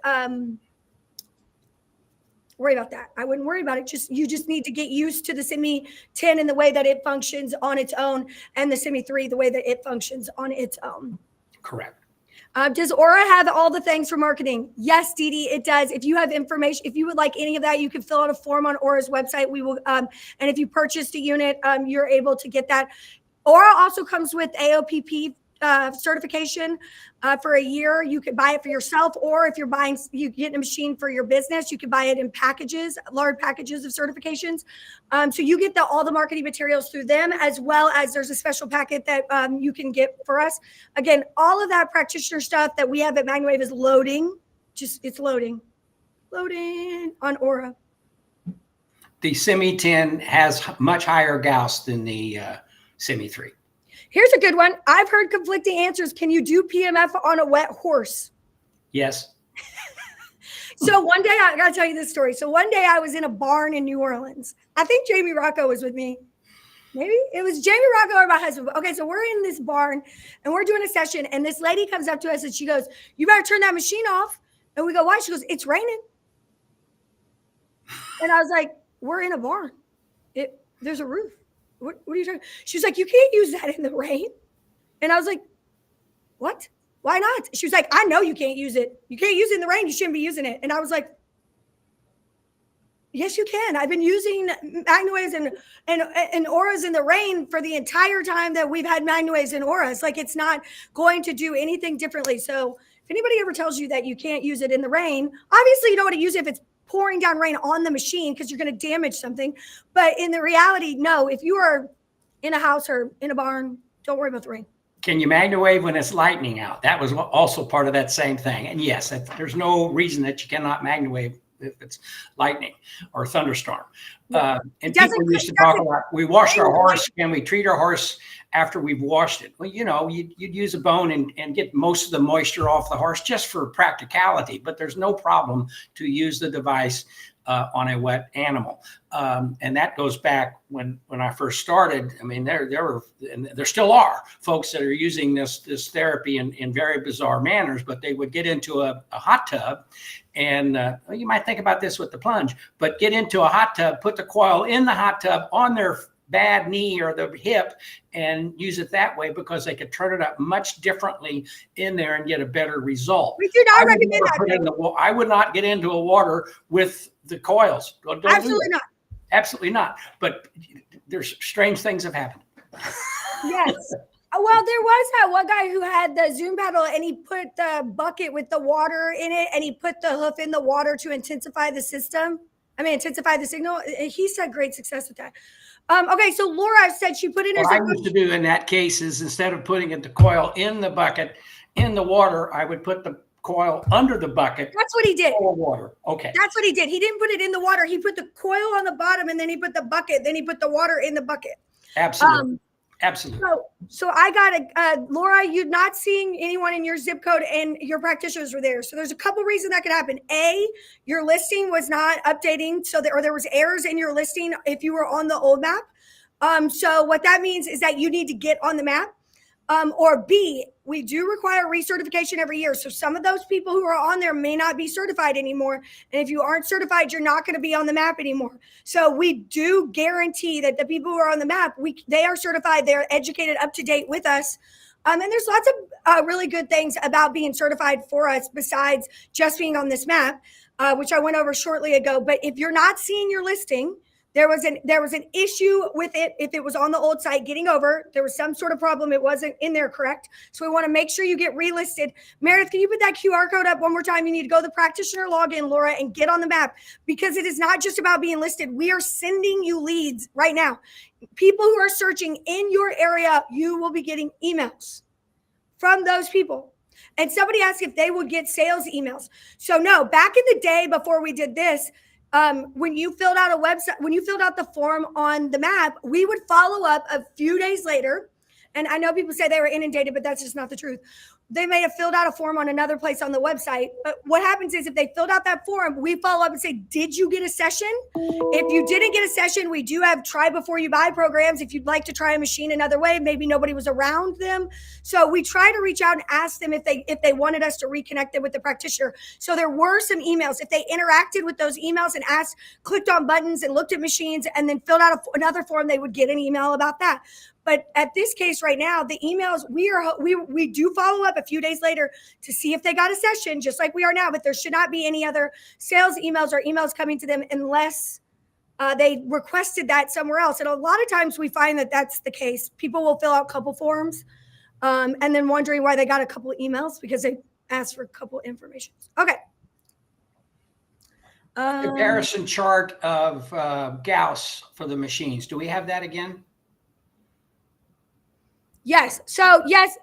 worry about that. I wouldn't worry about it. You just need to get used to the Semi 10 and the way that it functions on its own, and the Semi 3 the way that it functions on its own. Correct. Does Aura have all the things for marketing? Yes, Dee Dee, it does. If you have information, if you would like any of that, you can fill out a form on Aura's website. We will, and if you purchased a unit, you're able to get that. Aura also comes with AOPP certification for a year. You could buy it for yourself, or if you get a machine for your business, you can buy it in packages, large packages of certifications. So you get all the marketing materials through them, as well as there's a special packet that you can get for us. Again, all of that practitioner stuff that we have at MagnaWave is loading. It's loading on Aura. The Semi 10 has much higher Gauss than the Semi 3. Here's a good one. I've heard conflicting answers. Can you do PMF on a wet horse? Yes. So one day, I got to tell you this story. So one day I was in a barn in New Orleans. I think Jamie Rocco was with me. Maybe it was Jamie Rocco or my husband. Okay, so we're in this barn and we're doing a session, and this lady comes up to us and she goes, "You better turn that machine off." And we go, "Why?" She goes, "It's raining." And I was like, "We're in a barn. There's a roof. What are you talking?" She was like, "You can't use that in the rain." And I was like, "What? Why not?" She was like, "I know you can't use it. You can't use it in the rain. You shouldn't be using it." And I was like, "Yes, you can. I've been using MagnaWaves and auras in the rain for the entire time that we've had MagnaWaves and auras. Like, it's not going to do anything differently." So if anybody ever tells you that you can't use it in the rain, obviously you don't want to use it if it's pouring down rain on the machine because you're going to damage something. But in the reality, no, if you are in a house or in a barn, don't worry about the rain. Can you MagnaWave when it's lightning out? That was also part of that same thing. And yes, there's no reason that you cannot MagnaWave if it's lightning or thunderstorm. And people used to talk about, we washed our horse and we treat our horse after we've washed it. Well, you'd use a bone and get most of the moisture off the horse just for practicality, but there's no problem to use the device on a wet animal. And that goes back when I first started. I mean, there were, and there still are folks that are using this therapy in very bizarre manners, but they would get into a hot tub and you might think about this with the plunge, but get into a hot tub, put the coil in the hot tub on their bad knee or the hip and use it that way because they could turn it up much differently in there and get a better result. We do not recommend that. I would not get into a water with the coils. Absolutely not. Absolutely not. But there's strange things have happened. Yes. Well, there was that one guy who had the Zoom paddle and he put the bucket with the water in it and he put the hoof in the water to intensify the system. Intensify the signal. He's had great success with that. Okay, so Laura said she put in her. What I used to do in that case is instead of putting the coil in the bucket, in the water, I would put the coil under the bucket. That's what he did. Water. Okay. That's what he did. He didn't put it in the water. He put the coil on the bottom and then he put the bucket. Then he put the water in the bucket. Absolutely. Absolutely. So I got Laura, you're not seeing anyone in your zip code and your practitioners were there. So there's a couple reasons that could happen. A, your listing was not updating. So there was errors in your listing if you were on the old map. So what that means is that you need to get on the map. Or B, we do require recertification every year. So some of those people who are on there may not be certified anymore. And if you aren't certified, you're not going to be on the map anymore. So we do guarantee that the people who are on the map, they are certified, they're educated, up to date with us. And there's lots of really good things about being certified for us besides just being on this map, which I went over shortly ago. But if you're not seeing your listing, there was an issue with it. If it was on the old site getting over, there was some sort of problem. It wasn't in there correct. So we want to make sure you get relisted. Meredith, can you put that QR code up one more time? You need to go to the practitioner login, Laura, and get on the map because it is not just about being listed. We are sending you leads right now. People who are searching in your area, you will be getting emails from those people. And somebody asked if they would get sales emails. So no, back in the day before we did this, when you filled out the form on the map, we would follow up a few days later. And I know people say they were inundated, but that's just not the truth. They may have filled out a form on another place on the website. But what happens is if they filled out that form, we follow up and say, did you get a session? If you didn't get a session, we do have try before you buy programs. If you'd like to try a machine another way, maybe nobody was around them. So we try to reach out and ask them if they wanted us to reconnect them with the practitioner. So there were some emails. If they interacted with those emails and clicked on buttons and looked at machines and then filled out another form, they would get an email about that. But at this case right now, the emails, we do follow up a few days later to see if they got a session, just like we are now. But there should not be any other sales emails or emails coming to them unless they requested that somewhere else. And a lot of times we find that that's the case. People will fill out a couple forms and then wondering why they got a couple of emails because they asked for a couple of information. Okay. Comparison chart of Gauss for the machines. Do we have that again? Yes. So yes.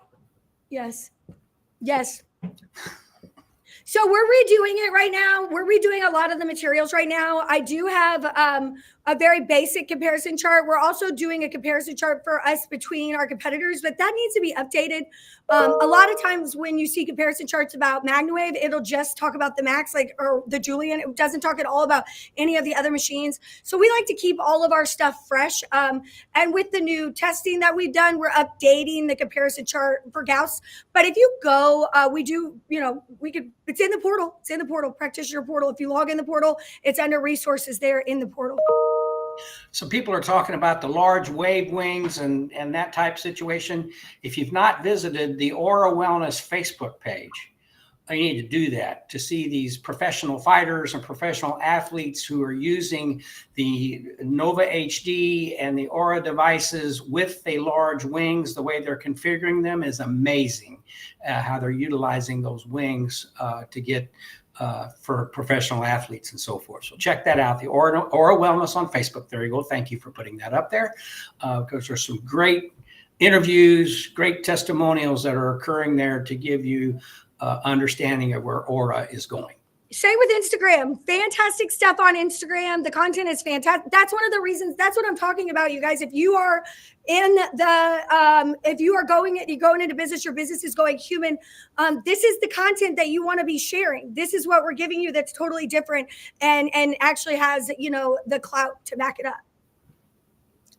So we're redoing it right now. We're redoing a lot of the materials right now. I do have a very basic comparison chart. We're also doing a comparison chart for us between our competitors, but that needs to be updated. A lot of times when you see comparison charts about MagnaWave, it'll just talk about the Max, or the Julian. It doesn't talk at all about any of the other machines. So we like to keep all of our stuff fresh. And with the new testing that we've done, we're updating the comparison chart for Gauss. But if you go, we do, it's in the portal. It's in the portal, practitioner portal. If you log in the portal, it's under resources there in the portal. So people are talking about the large wave wings and that type situation. If you've not visited the Aura Wellness Facebook page, you need to do that to see these professional fighters and professional athletes who are using the Nova HD and the Aura devices with the large wings. The way they're configuring them is amazing. How they're utilizing those wings to get for professional athletes and so forth. So check that out, the Aura Wellness on Facebook. There you go. Thank you for putting that up there, because there's some great interviews, great testimonials that are occurring there to give you understanding of where Aura is going. Same with Instagram. Fantastic stuff on Instagram. The content is fantastic. That's one of the reasons. That's what I'm talking about, you guys. If you are in the, if you are going into business, your business is going human. This is the content that you want to be sharing. This is what we're giving you that's totally different and actually has, the clout to back it up.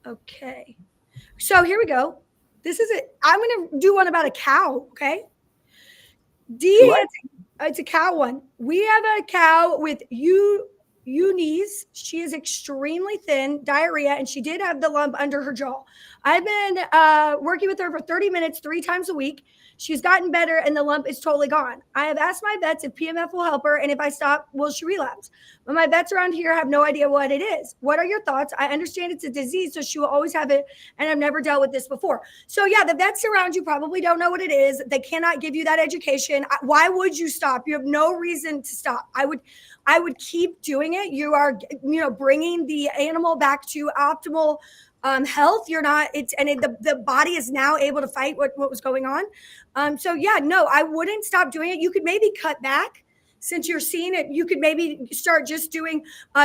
Okay. So here we go. This is it. I'm going to do one about a cow. Okay. It's a cow one. We have a cow with Eunice. She is extremely thin, diarrhea, and she did have the lump under her jaw. I've been working with her for 30 minutes, 3 times a week. She's gotten better, and the lump is totally gone. I have asked my vets if PMF will help her, and if I stop, will she relapse? But my vets around here have no idea what it is. What are your thoughts? I understand it's a disease, so she will always have it, and I've never dealt with this before. So, yeah, the vets around you probably don't know what it is. They cannot give you that education. Why would you stop? You have no reason to stop. I would keep doing it. You are, bringing the animal back to optimal health. The body is now able to fight what was going on. So yeah, no, I wouldn't stop doing it. You could maybe cut back since you're seeing it. You could maybe start just doing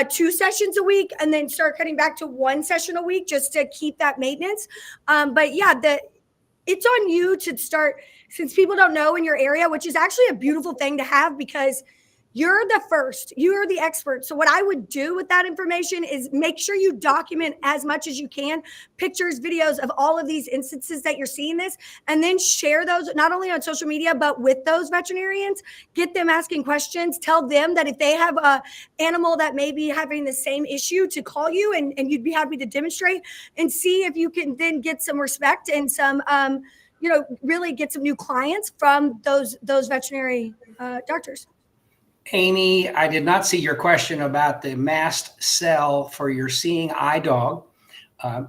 2 sessions a week and then start cutting back to 1 session a week just to keep that maintenance. But yeah, it's on you to start, since people don't know in your area, which is actually a beautiful thing to have because you're the first, you're the expert. So what I would do with that information is make sure you document as much as you can, pictures, videos of all of these instances that you're seeing this, and then share those not only on social media, but with those veterinarians, get them asking questions, tell them that if they have a animal that may be having the same issue to call you and you'd be happy to demonstrate and see if you can then get some respect and some, really get some new clients from those veterinary doctors. Amy, I did not see your question about the mast cell for your seeing eye dog.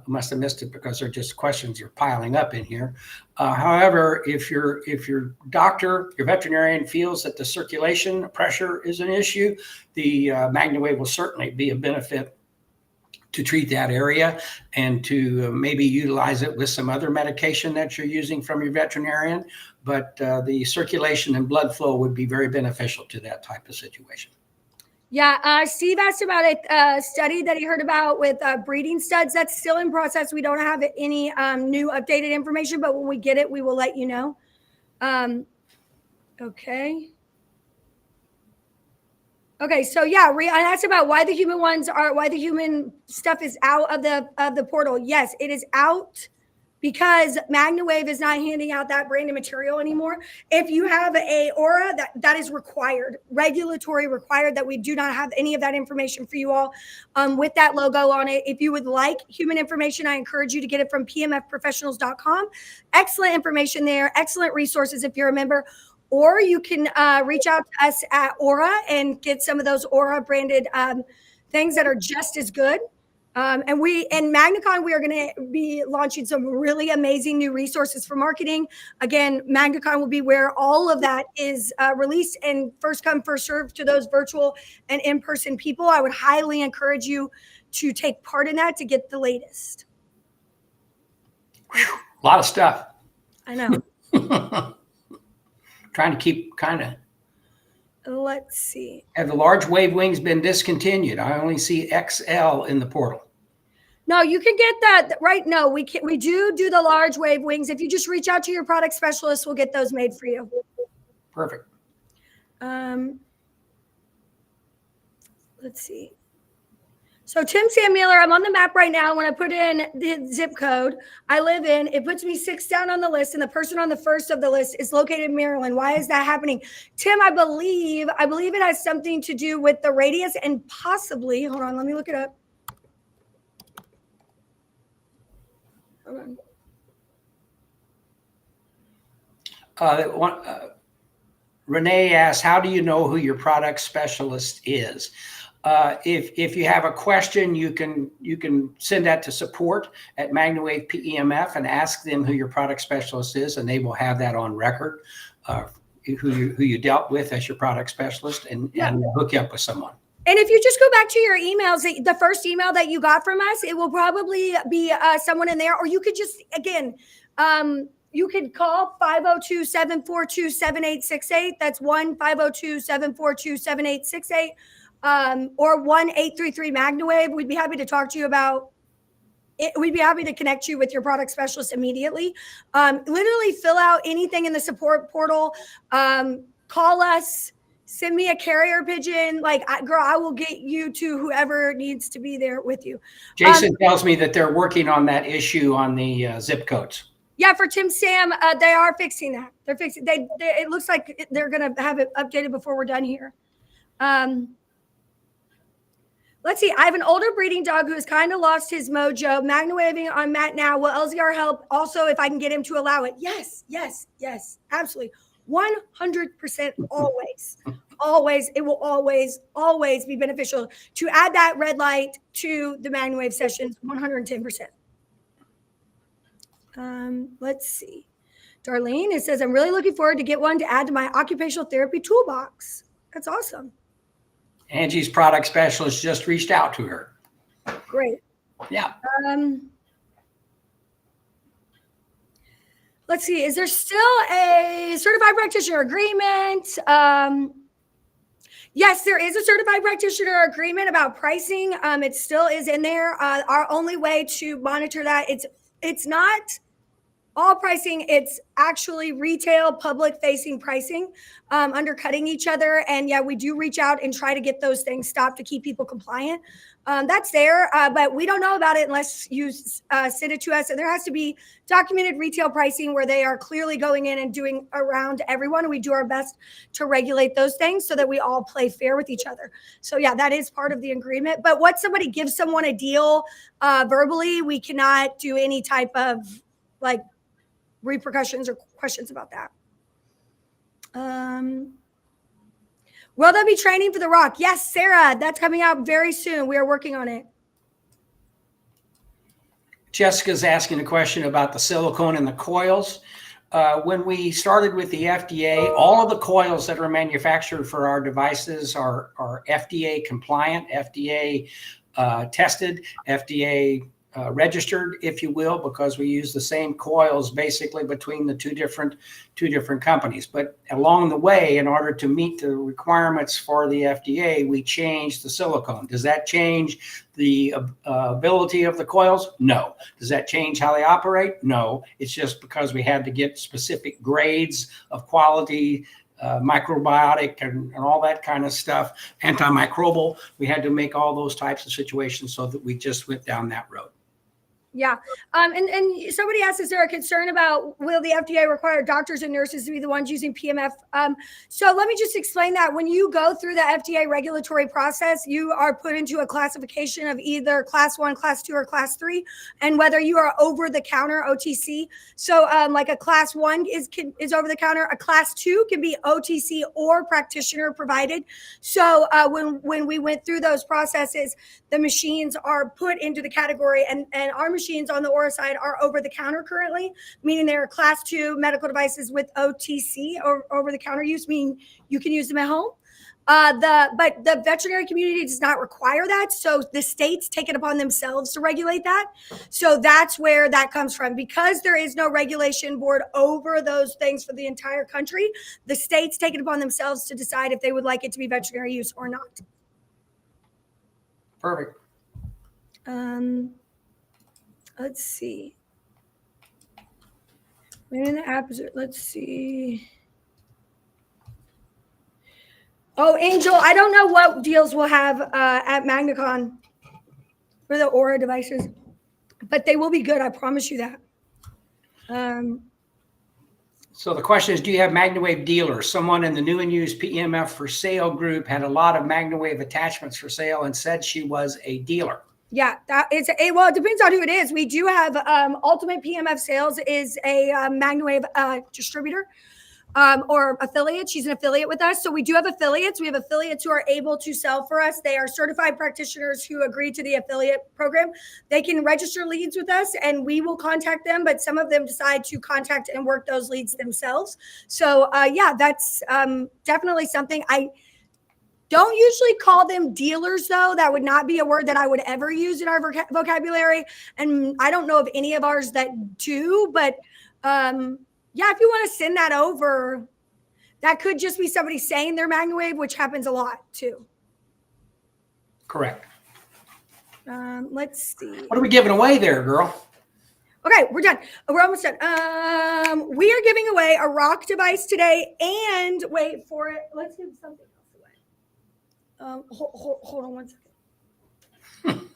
Must have missed it because they're just questions you're piling up in here. However, if your doctor, your veterinarian feels that the circulation pressure is an issue, the MagnaWave will certainly be a benefit to treat that area and to maybe utilize it with some other medication that you're using from your veterinarian. But the circulation and blood flow would be very beneficial to that type of situation. Yeah, Steve asked about a study that he heard about with breeding studs. That's still in process. We don't have any new updated information, but when we get it, we will let you know. Okay. Okay, so yeah, I asked about why the human stuff is out of the portal. Yes, it is out because MagnaWave is not handing out that branded material anymore. If you have a Aura, that is required, regulatory required, that we do not have any of that information for you all with that logo on it. If you would like human information, I encourage you to get it from pmfprofessionals.com. Excellent information there, excellent resources if you're a member. Or you can reach out to us at Aura and get some of those Aura branded things that are just as good. And MagnaCon, we are going to be launching some really amazing new resources for marketing. Again, MagnaCon will be where all of that is released, and first come, first serve to those virtual and in-person people. I would highly encourage you to take part in that to get the latest. Whew, a lot of stuff. I know. Trying to keep kind of Let's see. Have the large wave wings been discontinued? I only see XL in the portal. No, you can get that right. No, we do the large wave wings. If you just reach out to your product specialist, we'll get those made for you. Perfect. Let's see. So Tim Sam Mueller, I'm on the map right now. When I put in the zip code I live in, it puts me 6 down on the list, and the person on the first of the list is located in Maryland. Why is that happening? Tim, I believe it has something to do with the radius and possibly, hold on, let me look it up. Hold on. Renee asks, how do you know who your product specialist is? If you have a question, you can send that to support at MagnaWave PEMF and ask them who your product specialist is, and they will have that on record, who you dealt with as your product specialist, and hook you up with someone. And if you just go back to your emails, the first email that you got from us, it will probably be someone in there, or you could just, again, you could call 502-742-7868. That's 1-502-742-7868. Or 1-833-MagnaWave. We'd be happy to talk to you about it. We'd be happy to connect you with your product specialist immediately. Literally fill out anything in the support portal. Call us. Send me a carrier pigeon. Like, girl, I will get you to whoever needs to be there with you. Jason tells me that they're working on that issue on the zip codes. Yeah, for Tim Sam, they are fixing that. They're fixing. It looks like they're going to have it updated before we're done here. Let's see. I have an older breeding dog who has kind of lost his mojo. MagnaWaving on Matt now. Will LZR help? Also, if I can get him to allow it. Yes, absolutely. 100% always. Always. It will always be beneficial to add that red light to the MagnaWave sessions. 110%. Let's see. Darlene, it says, I'm really looking forward to get one to add to my occupational therapy toolbox. That's awesome. Angie's product specialist just reached out to her. Great. Yeah. Let's see. Is there still a certified practitioner agreement? Yes, there is a certified practitioner agreement about pricing. It still is in there. Our only way to monitor that, it's not all pricing. It's actually retail, public-facing pricing, undercutting each other. And yeah, we do reach out and try to get those things stopped to keep people compliant. That's there, but we don't know about it unless you send it to us. And there has to be documented retail pricing where they are clearly going in and doing around everyone. And we do our best to regulate those things so that we all play fair with each other. So yeah, that is part of the agreement. But once somebody gives someone a deal verbally, we cannot do any type of like repercussions or questions about that. Will there be training for the Rock? Yes, Sarah, that's coming out very soon. We are working on it. Jessica's asking a question about the silicone and the coils. When we started with the FDA, all of the coils that are manufactured for our devices are FDA compliant, FDA tested, FDA registered, if you will, because we use the same coils basically between the two different companies. But along the way, in order to meet the requirements for the FDA, we changed the silicone. Does that change the ability of the coils? No. Does that change how they operate? No. It's just because we had to get specific grades of quality, microbiotic and all that kind of stuff, antimicrobial. We had to make all those types of situations so that we just went down that road. Yeah. And somebody asked, is there a concern about will the FDA require doctors and nurses to be the ones using PMF? So let me just explain that. When you go through the FDA regulatory process, you are put into a classification of either class 1, class 2, or class 3, and whether you are over the counter OTC. So like a class 1 is over the counter. A class 2 can be OTC or practitioner provided. So when we went through those processes, the machines are put into the category, and our machines on the Aura side are over the counter currently, meaning they're class 2 medical devices with OTC or over the counter use, meaning you can use them at home. But the veterinary community does not require that. So the states take it upon themselves to regulate that. So that's where that comes from. Because there is no regulation board over those things for the entire country, the states take it upon themselves to decide if they would like it to be veterinary use or not. Perfect. Let's see. When in the app is it? Let's see. Oh, Angel, I don't know what deals we'll have at MagnaCon for the Aura devices, but they will be good. I promise you that. So the question is, do you have MagnaWave dealers? Someone in the new and used PEMF for sale group had a lot of MagnaWave attachments for sale and said she was a dealer. Yeah, well, it depends on who it is. We do have Ultimate PMF Sales is a MagnaWave distributor or affiliate. She's an affiliate with us. So we do have affiliates. We have affiliates who are able to sell for us. They are certified practitioners who agree to the affiliate program. They can register leads with us and we will contact them, but some of them decide to contact and work those leads themselves. So yeah, that's definitely something. I don't usually call them dealers, though. That would not be a word that I would ever use in our vocabulary. And I don't know of any of ours that do. But yeah, if you want to send that over, that could just be somebody saying they're MagnaWave, which happens a lot, too. Correct. Let's see. What are we giving away there, girl? Okay, we're done. We're almost done. We are giving away a rock device today. And wait for it. Let's give something else. Hold on one second.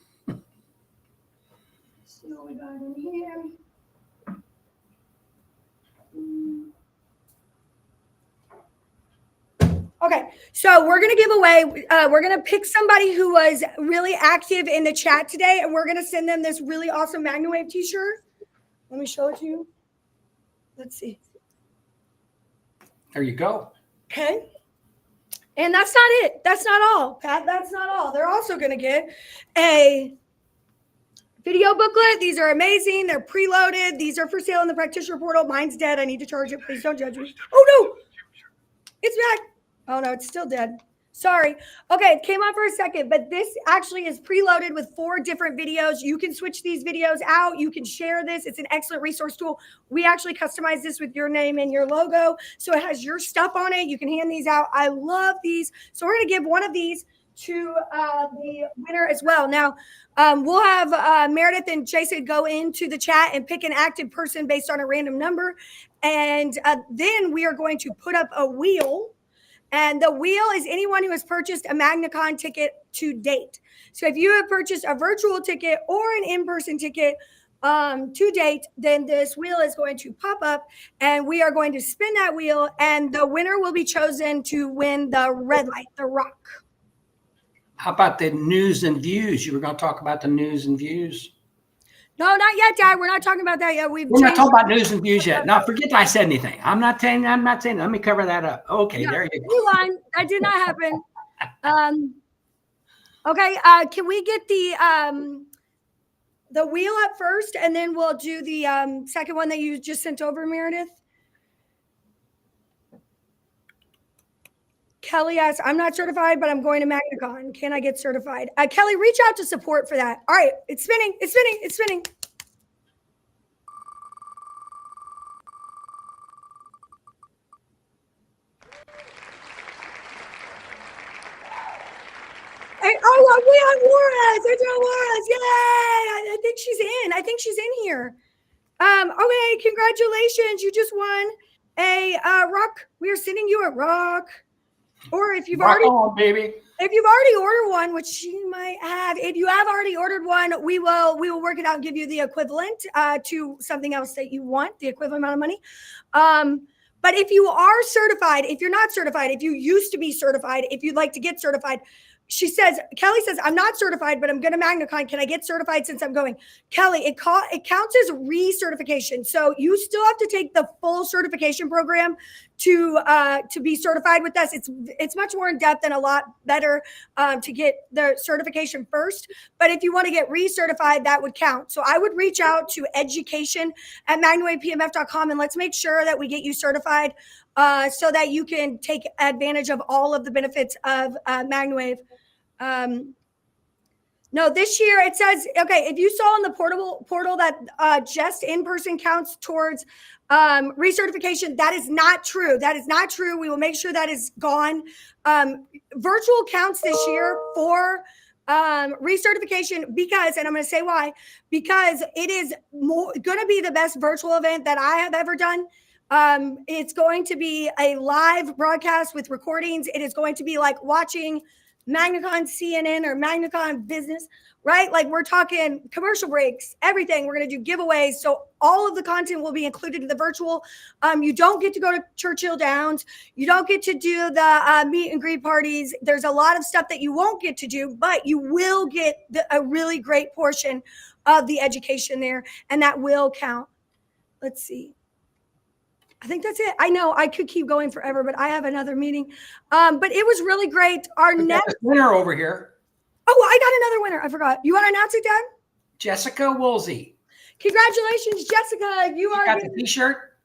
See what we got in here. Okay, so we're going to give away, we're going to pick somebody who was really active in the chat today, and we're going to send them this really awesome MagnaWave t-shirt. Let me show it to you. Let's see. There you go. Okay. And that's not it. That's not all, Pat. That's not all. They're also going to get a video booklet. These are amazing. They're preloaded. These are for sale in the practitioner portal. Mine's dead. I need to charge it. Please don't judge me. Oh, no. It's back. Oh, no. It's still dead. Sorry. Okay. It came on for a second, but this actually is preloaded with 4 different videos. You can switch these videos out. You can share this. It's an excellent resource tool. We actually customize this with your name and your logo. So it has your stuff on it. You can hand these out. I love these. So we're going to give one of these to the winner as well. Now, we'll have Meredith and Jason go into the chat and pick an active person based on a random number. And then we are going to put up a wheel. And the wheel is anyone who has purchased a MagnaCon ticket to date. So if you have purchased a virtual ticket or an in-person ticket to date, then this wheel is going to pop up and we are going to spin that wheel and the winner will be chosen to win the red light, the rock. How about the news and views? You were going to talk about the news and views. No, not yet, Dad. We're not talking about that yet. We're not talking about news and views yet. Now, forget I said anything. I'm not saying. Let me cover that up. Okay, no, there you go. New line. That did not happen. Okay. Can we get the wheel up first, and then we'll do the second one that you just sent over, Meredith? Kelly asks, I'm not certified, but I'm going to MagnaCon. Can I get certified? Kelly, reach out to support for that. All right. It's spinning. It's spinning. It's spinning. Oh, we have Juarez. It's Juarez. Yay. I think she's in. I think she's in here. Okay. Congratulations. You just won a rock. We are sending you a rock. Or if you've already, if you've already ordered one, which you might have, if you have already ordered one, we will work it out and give you the equivalent to something else that you want, the equivalent amount of money. But if you are certified, if you're not certified, if you used to be certified, if you'd like to get certified, Kelly says, I'm not certified, but I'm going to MagnaCon. Can I get certified since I'm going? Kelly, it counts as recertification. So you still have to take the full certification program to be certified with us. It's much more in depth and a lot better to get the certification first. But if you want to get recertified, that would count. So I would reach out to education@MagnaWavePMF.com and let's make sure that we get you certified so that you can take advantage of all of the benefits of MagnaWave. No, this year it says, okay, if you saw in the portal that just in-person counts towards recertification, that is not true. That is not true. We will make sure that is gone. Virtual counts this year for recertification because, and I'm going to say why, because it is going to be the best virtual event that I have ever done. It's going to be a live broadcast with recordings. It is going to be like watching MagnaCon CNN or MagnaCon Business, right? Like we're talking commercial breaks, everything. We're going to do giveaways. So all of the content will be included in the virtual. You don't get to go to Churchill Downs. You don't get to do the meet and greet parties. There's a lot of stuff that you won't get to do, but you will get a really great portion of the education there, and that will count. Let's see. I think that's it. I know I could keep going forever, but I have another meeting. But it was really great. Our next winner over here. Oh, I got another winner. I forgot. You want to announce it, Dad? Jessica Woolsey. Congratulations, Jessica. You got the T-shirt.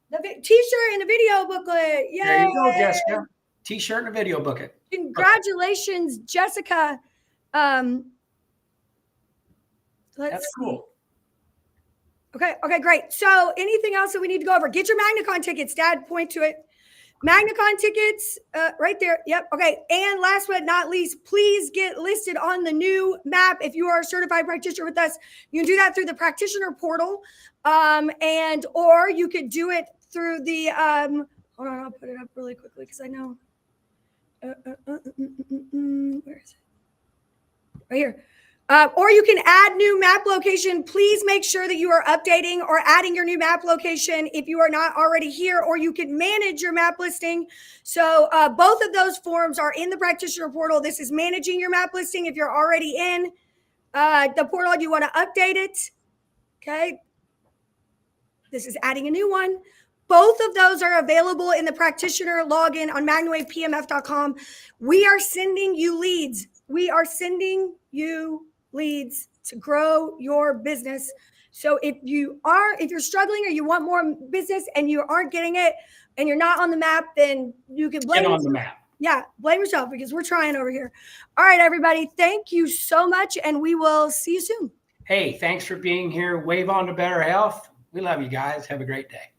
The T-shirt and a video booklet. Yay. There you go, Jessica. T-shirt and a video booklet. Congratulations, Jessica. That's cool. Okay, great. So anything else that we need to go over? Get your MagnaCon tickets. Dad, point to it. MagnaCon tickets right there. Yep. Okay. And last but not least, please get listed on the new map. If you are a certified practitioner with us, you can do that through the practitioner portal. Or you could do it through the, hold on, I'll put it up really quickly because I know. Where is it? Right here. Or you can add new map location. Please make sure that you are updating or adding your new map location if you are not already here, or you can manage your map listing. So both of those forms are in the practitioner portal. This is managing your map listing. If you're already in the portal and you want to update it, okay. This is adding a new one. Both of those are available in the practitioner login on MagnaWavePMF.com. We are sending you leads. We are sending you leads to grow your business. So if you're struggling or you want more business and you aren't getting it and you're not on the map, then you can blame on the map. Yeah, blame yourself because we're trying over here. All right, everybody. Thank you so much, and we will see you soon. Hey, thanks for being here. Wave on to better health. We love you guys. Have a great day.